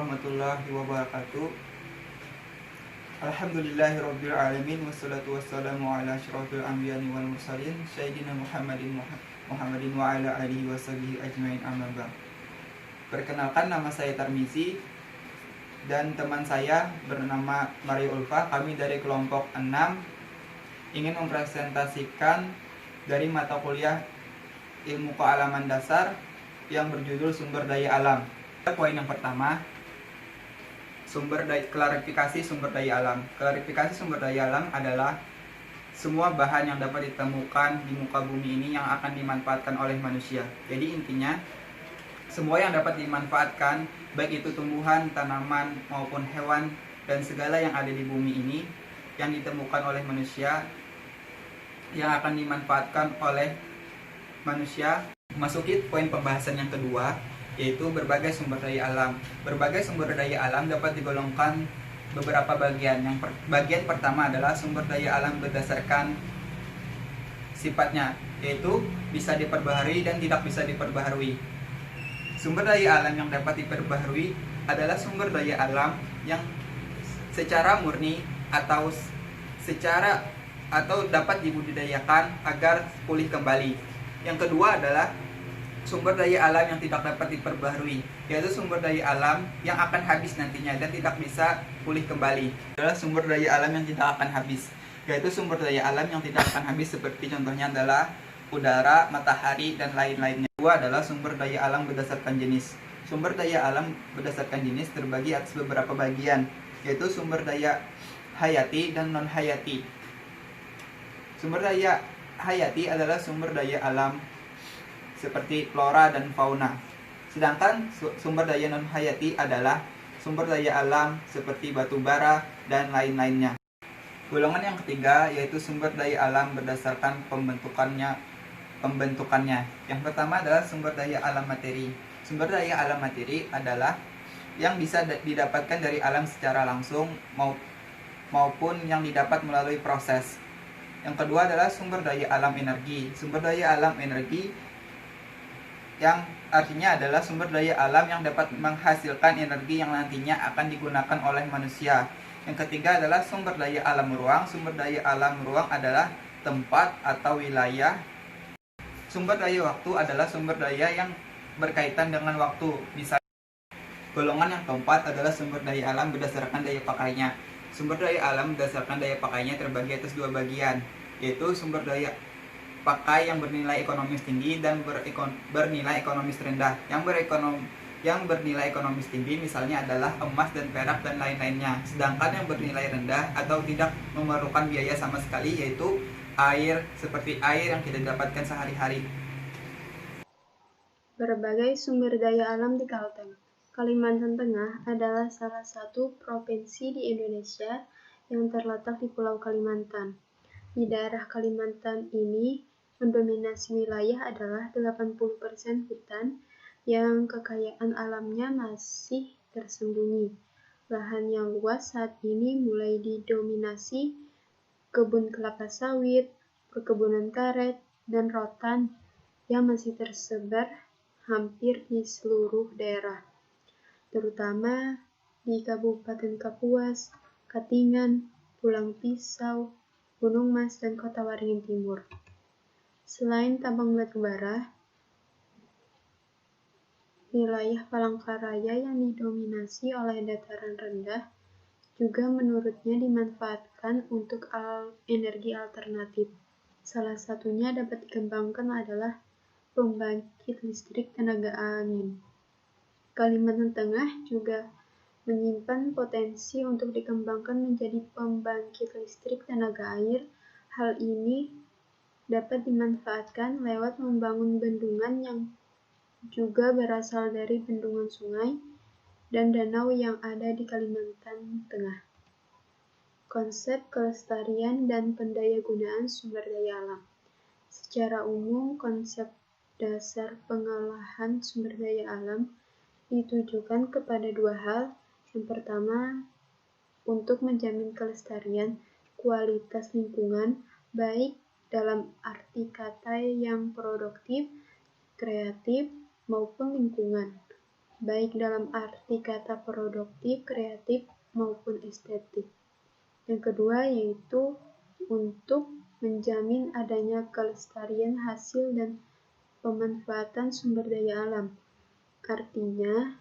warahmatullahi wabarakatuh. Alhamdulillahirrabbilalamin. Wassalatu wassalamu ala asyrafil anbiya'i wal mursalin Sayyidina Muhammadin wa ala alihi washabihi ajmain, amma ba'd. Perkenalkan, nama saya Tarmizi dan teman saya bernama Mario Ulfa. Kami dari kelompok 6 ingin mempresentasikan dari mata kuliah Ilmu Kealaman Dasar yang berjudul Sumber Daya Alam. Poin yang pertama, klarifikasi sumber daya alam. Klarifikasi sumber daya alam adalah semua bahan yang dapat ditemukan di muka bumi ini yang akan dimanfaatkan oleh manusia. Jadi intinya, semua yang dapat dimanfaatkan, baik itu tumbuhan, tanaman, maupun hewan, dan segala yang ada di bumi ini yang ditemukan oleh manusia, yang akan dimanfaatkan oleh manusia. Masuki poin pembahasan yang kedua, yaitu berbagai sumber daya alam. Berbagai sumber daya alam dapat digolongkan beberapa bagian. Bagian pertama adalah sumber daya alam berdasarkan sifatnya, yaitu bisa diperbaharui dan tidak bisa diperbaharui. Sumber daya alam yang dapat diperbaharui adalah sumber daya alam yang secara murni atau dapat dibudidayakan agar pulih kembali. Yang kedua adalah sumber daya alam yang tidak dapat diperbaharui, yaitu sumber daya alam yang akan habis nantinya dan tidak bisa pulih kembali. Adalah sumber daya alam yang tidak akan habis, yaitu sumber daya alam yang tidak akan habis seperti contohnya adalah udara, matahari, dan lain-lainnya. Kedua adalah sumber daya alam berdasarkan jenis. Sumber daya alam berdasarkan jenis terbagi atas beberapa bagian, yaitu sumber daya hayati dan non-hayati. Sumber daya hayati adalah sumber daya alam seperti flora dan fauna. Sedangkan sumber daya non-hayati adalah sumber daya alam seperti batu bara dan lain-lainnya. Golongan yang ketiga yaitu sumber daya alam berdasarkan pembentukannya. Yang pertama adalah sumber daya alam materi. Sumber daya alam materi adalah yang bisa didapatkan dari alam secara langsung maupun yang didapat melalui proses. Yang kedua adalah sumber daya alam energi. Sumber daya alam energi yang artinya adalah sumber daya alam yang dapat menghasilkan energi yang nantinya akan digunakan oleh manusia. Yang ketiga adalah sumber daya alam ruang. Sumber daya alam ruang adalah tempat atau wilayah. Sumber daya waktu adalah sumber daya yang berkaitan dengan waktu. Misalnya, golongan yang keempat adalah sumber daya alam berdasarkan daya pakainya. Sumber daya alam berdasarkan daya pakainya terbagi atas dua bagian, yaitu sumber daya pakai yang bernilai ekonomis tinggi dan bernilai ekonomis rendah. Yang bernilai ekonomis tinggi misalnya adalah emas dan perak dan lain-lainnya. Sedangkan yang bernilai rendah atau tidak memerlukan biaya sama sekali yaitu air, seperti air yang kita dapatkan sehari-hari. Berbagai sumber daya alam di Kalteng. Kalimantan Tengah adalah salah satu provinsi di Indonesia yang terletak di Pulau Kalimantan. Di daerah Kalimantan ini, mendominasi wilayah adalah 80% hutan yang kekayaan alamnya masih tersembunyi. Lahan yang luas saat ini mulai didominasi kebun kelapa sawit, perkebunan karet, dan rotan yang masih tersebar hampir di seluruh daerah, terutama di Kabupaten Kapuas, Katingan, Pulang Pisau, Gunung Mas, dan Kota Waringin Timur. Selain tambang batu bara, wilayah Palangkaraya yang didominasi oleh dataran rendah juga menurutnya dimanfaatkan untuk energi alternatif. Salah satunya dapat dikembangkan adalah pembangkit listrik tenaga angin. Kalimantan Tengah juga menyimpan potensi untuk dikembangkan menjadi pembangkit listrik tenaga air. Hal ini dapat dimanfaatkan lewat membangun bendungan yang juga berasal dari bendungan sungai dan danau yang ada di Kalimantan Tengah. Konsep kelestarian dan pendayagunaan sumber daya alam. Secara umum, konsep dasar pengolahan sumber daya alam ditujukan kepada dua hal. Yang pertama, untuk menjamin kelestarian kualitas lingkungan, baik dalam arti kata yang produktif, kreatif, maupun lingkungan. baik dalam arti kata produktif, kreatif, maupun estetik. Yang kedua yaitu untuk menjamin adanya kelestarian hasil dan pemanfaatan sumber daya alam. Artinya,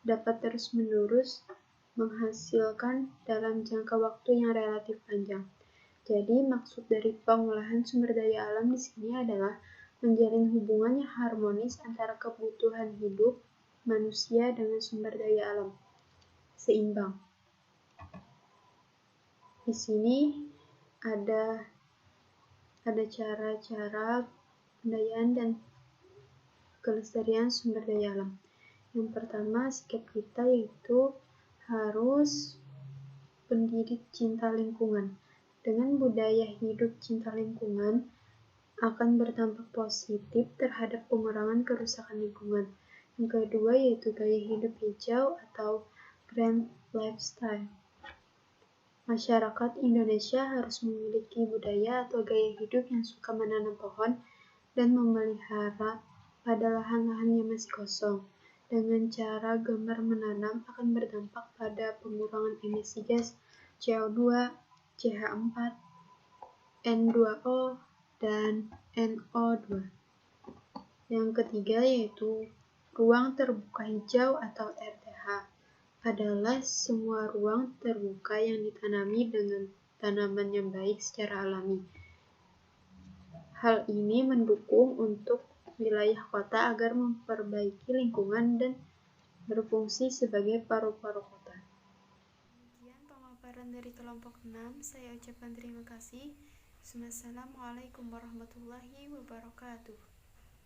dapat terus-menerus menghasilkan dalam jangka waktu yang relatif panjang. Jadi, maksud dari pengolahan sumber daya alam di sini adalah menjalin hubungan yang harmonis antara kebutuhan hidup manusia dengan sumber daya alam, seimbang. Di sini ada cara-cara pendayaan dan kelestarian sumber daya alam. Yang pertama, sikap kita yaitu harus pendidik cinta lingkungan. Dengan budaya hidup cinta lingkungan akan berdampak positif terhadap pengurangan kerusakan lingkungan. Yang kedua yaitu gaya hidup hijau atau green lifestyle. Masyarakat Indonesia harus memiliki budaya atau gaya hidup yang suka menanam pohon dan memelihara pada lahan-lahan yang masih kosong. Dengan cara gemar menanam akan berdampak pada pengurangan emisi gas CO2, CH4, N2O, dan NO2. Yang ketiga yaitu ruang terbuka hijau atau RTH adalah semua ruang terbuka yang ditanami dengan tanaman yang baik secara alami. Hal ini mendukung untuk wilayah kota agar memperbaiki lingkungan dan berfungsi sebagai paru-paru kota. Demikian pemaparan dari kelompok 6. Saya ucapkan terima kasih. Wassalamualaikum warahmatullahi wabarakatuh.